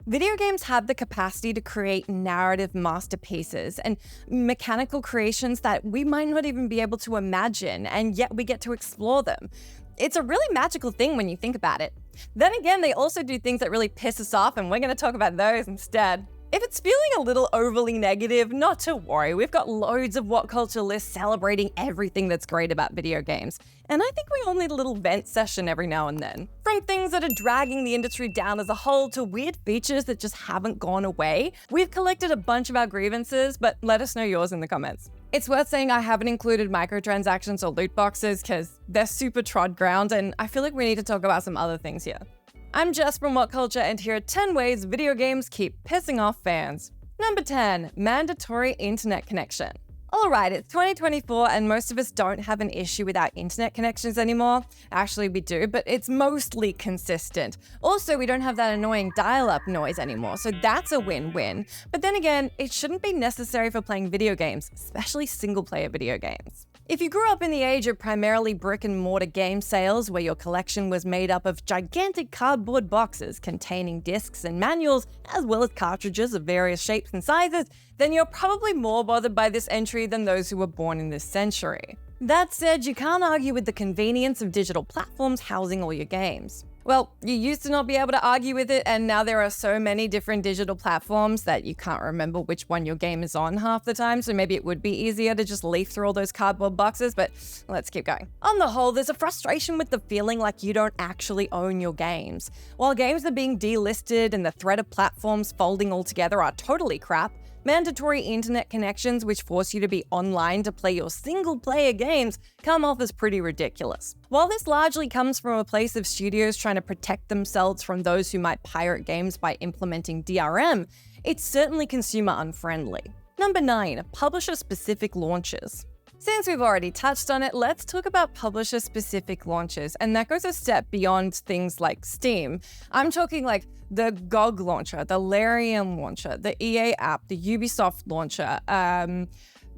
Video games have the capacity to create narrative masterpieces and mechanical creations that we might not even be able to imagine, and yet we get to explore them. It's a really magical thing when you think about it. Then again, they also do things that really piss us off, and we're going to talk about those instead. If it's feeling a little overly negative, not to worry. We've got loads of WhatCulture lists celebrating everything that's great about video games. And I think we all need a little vent session every now and then. From things that are dragging the industry down as a whole to weird features that just haven't gone away, we've collected a bunch of our grievances, but let us know yours in the comments. It's worth saying I haven't included microtransactions or loot boxes because they're super trod ground, and I feel like we need to talk about some other things here. I'm Jess from WhatCulture, and here are 10 ways video games keep pissing off fans. Number 10, mandatory internet connection. Alright, it's 2024 and most of us don't have an issue with our internet connections anymore. Actually, we do, but it's mostly consistent. Also, we don't have that annoying dial-up noise anymore, so that's a win-win. But then again, it shouldn't be necessary for playing video games, especially single-player video games. If you grew up in the age of primarily brick-and-mortar game sales where your collection was made up of gigantic cardboard boxes containing discs and manuals, as well as cartridges of various shapes and sizes, then you're probably more bothered by this entry than those who were born in this century. That said, you can't argue with the convenience of digital platforms housing all your games. Well, you used to not be able to argue with it, and now there are so many different digital platforms that you can't remember which one your game is on half the time, so maybe it would be easier to just leaf through all those cardboard boxes, but let's keep going. On the whole, there's a frustration with the feeling like you don't actually own your games. While games are being delisted and the threat of platforms folding altogether are totally crap, mandatory internet connections which force you to be online to play your single-player games come off as pretty ridiculous. While this largely comes from a place of studios trying to protect themselves from those who might pirate games by implementing DRM, it's certainly consumer unfriendly. Number 9, publisher-specific launches. Since we've already touched on it, let's talk about publisher-specific launches, and that goes a step beyond things like Steam. I'm talking like the GOG launcher, the Larian launcher, the EA app, the Ubisoft launcher.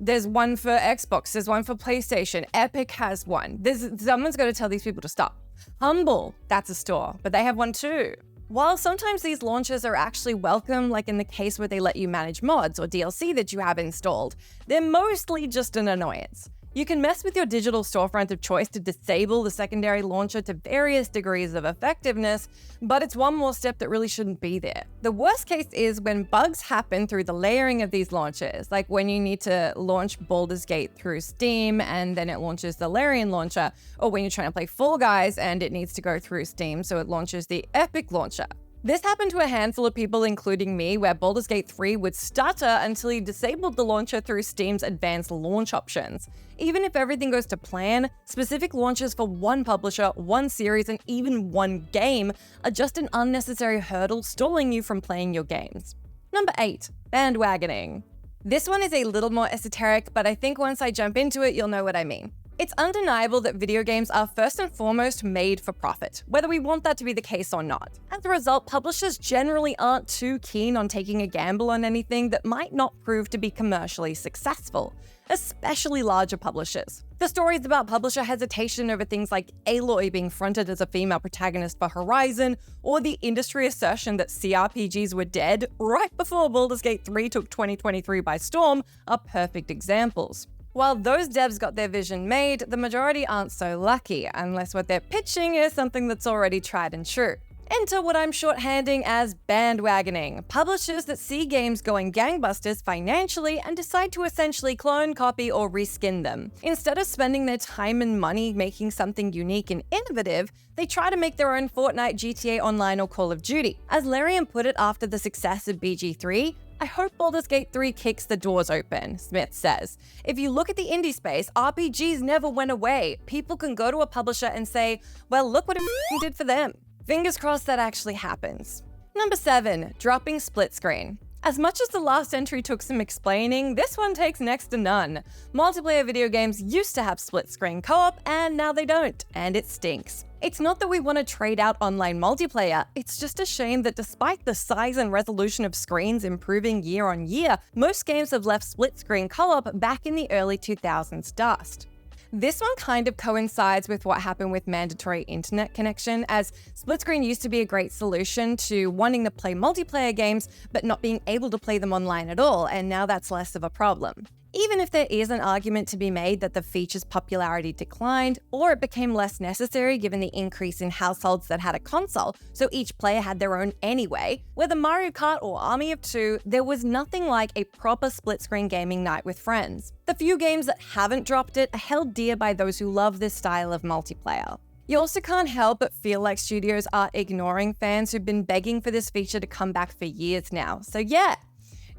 There's one for Xbox, there's one for PlayStation, Epic has one. Someone's got to tell these people to stop. Humble, that's a store, but they have one too. While sometimes these launches are actually welcome, like in the case where they let you manage mods or DLC that you have installed, they're mostly just an annoyance. You can mess with your digital storefront of choice to disable the secondary launcher to various degrees of effectiveness, but it's one more step that really shouldn't be there. The worst case is when bugs happen through the layering of these launches, like when you need to launch Baldur's Gate through Steam and then it launches the Larian launcher, or when you're trying to play Fall Guys and it needs to go through Steam, so it launches the Epic launcher. This happened to a handful of people, including me, where Baldur's Gate 3 would stutter until you disabled the launcher through Steam's advanced launch options. Even if everything goes to plan, specific launches for one publisher, one series, and even one game are just an unnecessary hurdle stalling you from playing your games. Number 8, bandwagoning. This one is a little more esoteric, but I think once I jump into it, you'll know what I mean. It's undeniable that video games are first and foremost made for profit, whether we want that to be the case or not. As a result, publishers generally aren't too keen on taking a gamble on anything that might not prove to be commercially successful, especially larger publishers. The stories about publisher hesitation over things like Aloy being fronted as a female protagonist for Horizon, or the industry assertion that CRPGs were dead right before Baldur's Gate 3 took 2023 by storm are perfect examples. While those devs got their vision made, the majority aren't so lucky, unless what they're pitching is something that's already tried and true. Enter what I'm shorthanding as bandwagoning, publishers that see games going gangbusters financially and decide to essentially clone, copy, or reskin them. Instead of spending their time and money making something unique and innovative, they try to make their own Fortnite, GTA Online, or Call of Duty. As Larian put it after the success of BG3, "I hope Baldur's Gate 3 kicks the doors open," Smith says. If you look at the indie space, RPGs never went away. People can go to a publisher and say, well, look what it did for them. Fingers crossed that actually happens. Number 7, dropping split screen. As much as the last entry took some explaining, this one takes next to none. Multiplayer video games used to have split screen co-op, and now they don't, and it stinks. It's not that we want to trade out online multiplayer, it's just a shame that despite the size and resolution of screens improving year on year, most games have left split screen co-op back in the early 2000s dust. This one kind of coincides with what happened with mandatory internet connection, as split screen used to be a great solution to wanting to play multiplayer games but not being able to play them online at all, and now that's less of a problem. Even if there is an argument to be made that the feature's popularity declined, or it became less necessary given the increase in households that had a console, so each player had their own anyway, whether Mario Kart or Army of Two, there was nothing like a proper split-screen gaming night with friends. The few games that haven't dropped it are held dear by those who love this style of multiplayer. You also can't help but feel like studios are ignoring fans who've been begging for this feature to come back for years now. So yeah,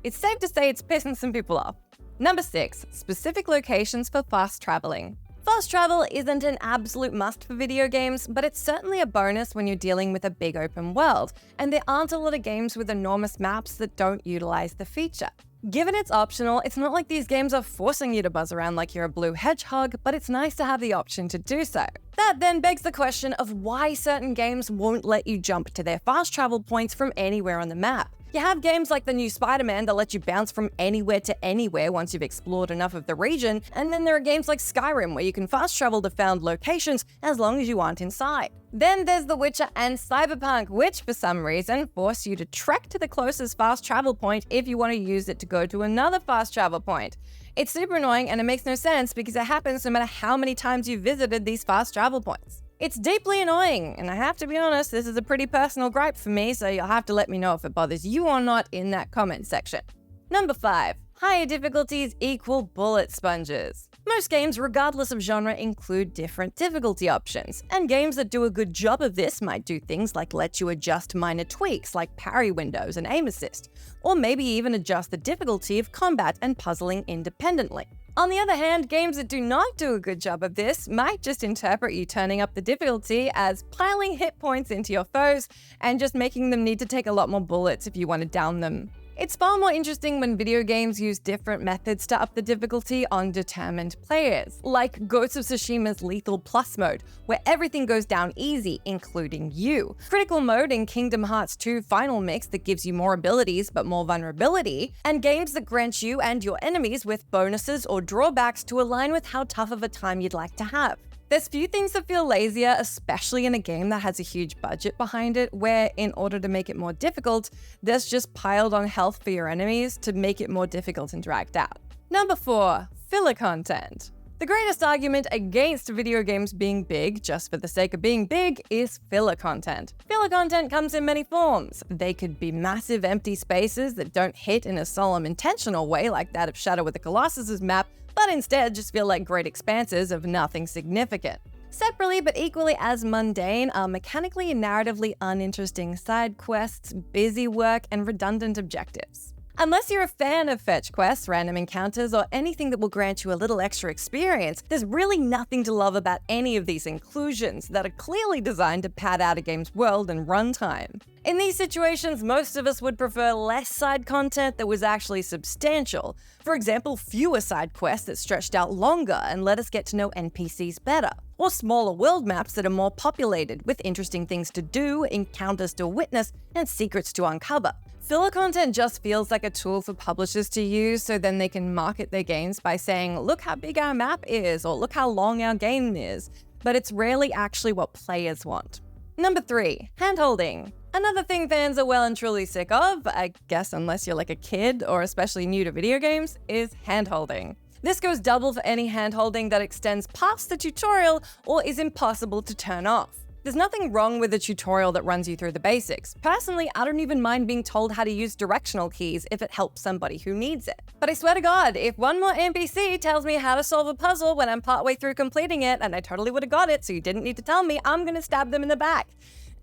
it's safe to say it's pissing some people off. Number 6, specific locations for fast traveling. Fast travel isn't an absolute must for video games, but it's certainly a bonus when you're dealing with a big open world, and there aren't a lot of games with enormous maps that don't utilize the feature. Given it's optional, it's not like these games are forcing you to buzz around like you're a blue hedgehog, but it's nice to have the option to do so. That then begs the question of why certain games won't let you jump to their fast travel points from anywhere on the map. You have games like the new Spider-Man that let you bounce from anywhere to anywhere once you've explored enough of the region, and then there are games like Skyrim where you can fast travel to found locations as long as you aren't inside. Then there's The Witcher and Cyberpunk, which for some reason force you to trek to the closest fast travel point if you want to use it to go to another fast travel point. It's super annoying and it makes no sense because it happens no matter how many times you've visited these fast travel points. It's deeply annoying, and I have to be honest, this is a pretty personal gripe for me, so you'll have to let me know if it bothers you or not in that comment section. Number 5, higher difficulties equal bullet sponges. Most games, regardless of genre, include different difficulty options, and games that do a good job of this might do things like let you adjust minor tweaks like parry windows and aim assist, or maybe even adjust the difficulty of combat and puzzling independently. On the other hand, games that do not do a good job of this might just interpret you turning up the difficulty as piling hit points into your foes and just making them need to take a lot more bullets if you want to down them. It's far more interesting when video games use different methods to up the difficulty on determined players, like Ghost of Tsushima's Lethal Plus mode, where everything goes down easy, including you. Critical mode in Kingdom Hearts 2 Final Mix that gives you more abilities but more vulnerability, and games that grant you and your enemies with bonuses or drawbacks to align with how tough of a time you'd like to have. There's few things that feel lazier, especially in a game that has a huge budget behind it, where in order to make it more difficult, there's just piled on health for your enemies to make it more difficult and dragged out. Number 4, filler content. The greatest argument against video games being big, just for the sake of being big, is filler content. Filler content comes in many forms. They could be massive empty spaces that don't hit in a solemn intentional way like that of Shadow of the Colossus' map, but instead just feel like great expanses of nothing significant. Separately but equally as mundane are mechanically and narratively uninteresting side quests, busy work, and redundant objectives. Unless you're a fan of fetch quests, random encounters, or anything that will grant you a little extra experience, there's really nothing to love about any of these inclusions that are clearly designed to pad out a game's world and runtime. In these situations, most of us would prefer less side content that was actually substantial. For example, fewer side quests that stretched out longer and let us get to know NPCs better. Or smaller world maps that are more populated with interesting things to do, encounters to witness, and secrets to uncover. Filler content just feels like a tool for publishers to use so then they can market their games by saying, look how big our map is, or look how long our game is, but it's rarely actually what players want. Number 3, handholding. Another thing fans are well and truly sick of, I guess unless you're like a kid or especially new to video games, is handholding. This goes double for any handholding that extends past the tutorial or is impossible to turn off. There's nothing wrong with a tutorial that runs you through the basics. Personally, I don't even mind being told how to use directional keys if it helps somebody who needs it. But I swear to God, if one more NPC tells me how to solve a puzzle when I'm partway through completing it, and I totally would have got it so you didn't need to tell me, I'm gonna stab them in the back.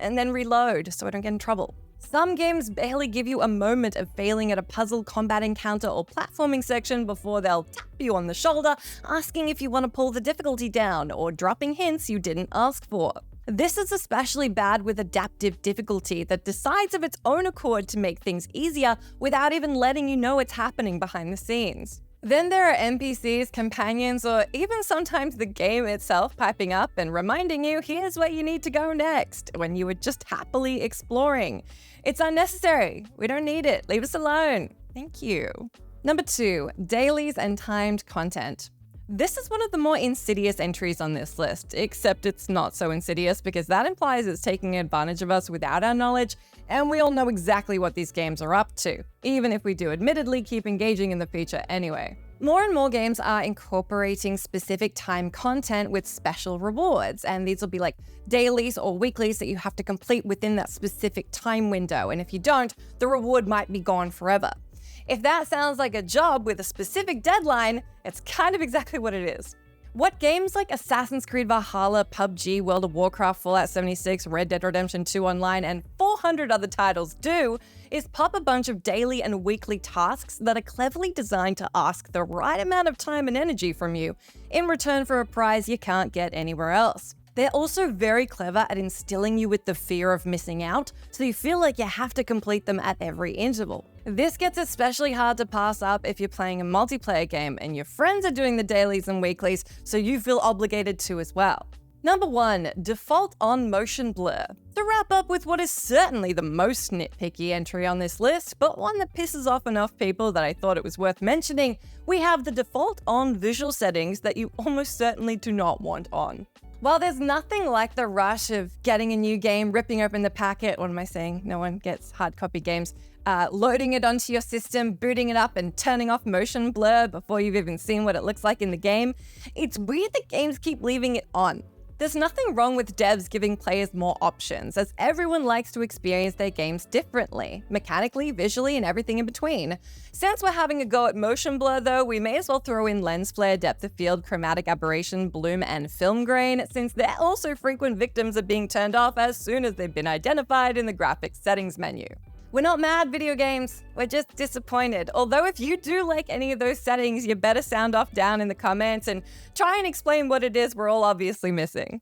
And then reload so I don't get in trouble. Some games barely give you a moment of failing at a puzzle, combat encounter, or platforming section before they'll tap you on the shoulder, asking if you want to pull the difficulty down, or dropping hints you didn't ask for. This is especially bad with adaptive difficulty that decides of its own accord to make things easier without even letting you know it's happening behind the scenes. Then there are NPCs, companions, or even sometimes the game itself piping up and reminding you here's where you need to go next when you were just happily exploring. It's unnecessary. We don't need it. Leave us alone. Thank you. Number 2, dailies and timed content. This is one of the more insidious entries on this list, except it's not so insidious because that implies it's taking advantage of us without our knowledge, and we all know exactly what these games are up to, even if we do admittedly keep engaging in the feature anyway. More and more games are incorporating specific time content with special rewards, and these will be like dailies or weeklies that you have to complete within that specific time window, and if you don't, the reward might be gone forever. If that sounds like a job with a specific deadline, it's kind of exactly what it is. What games like Assassin's Creed Valhalla, PUBG, World of Warcraft, Fallout 76, Red Dead Redemption 2 Online, and 400 other titles do is pop a bunch of daily and weekly tasks that are cleverly designed to ask the right amount of time and energy from you in return for a prize you can't get anywhere else. They're also very clever at instilling you with the fear of missing out, so you feel like you have to complete them at every interval. This gets especially hard to pass up if you're playing a multiplayer game and your friends are doing the dailies and weeklies, so you feel obligated to as well. Number 1, default on motion blur. To wrap up with what is certainly the most nitpicky entry on this list, but one that pisses off enough people that I thought it was worth mentioning, we have the default on visual settings that you almost certainly do not want on. While there's nothing like the rush of getting a new game, ripping open the packet, what am I saying? No one gets hard copy games. Loading it onto your system, booting it up, and turning off motion blur before you've even seen what it looks like in the game, it's weird that games keep leaving it on. There's nothing wrong with devs giving players more options, as everyone likes to experience their games differently, mechanically, visually, and everything in between. Since we're having a go at motion blur though, we may as well throw in lens flare, depth of field, chromatic aberration, bloom, and film grain, since they're also frequent victims of being turned off as soon as they've been identified in the graphics settings menu. We're not mad, video games, we're just disappointed. Although if you do like any of those settings, you better sound off down in the comments and try and explain what it is we're all obviously missing.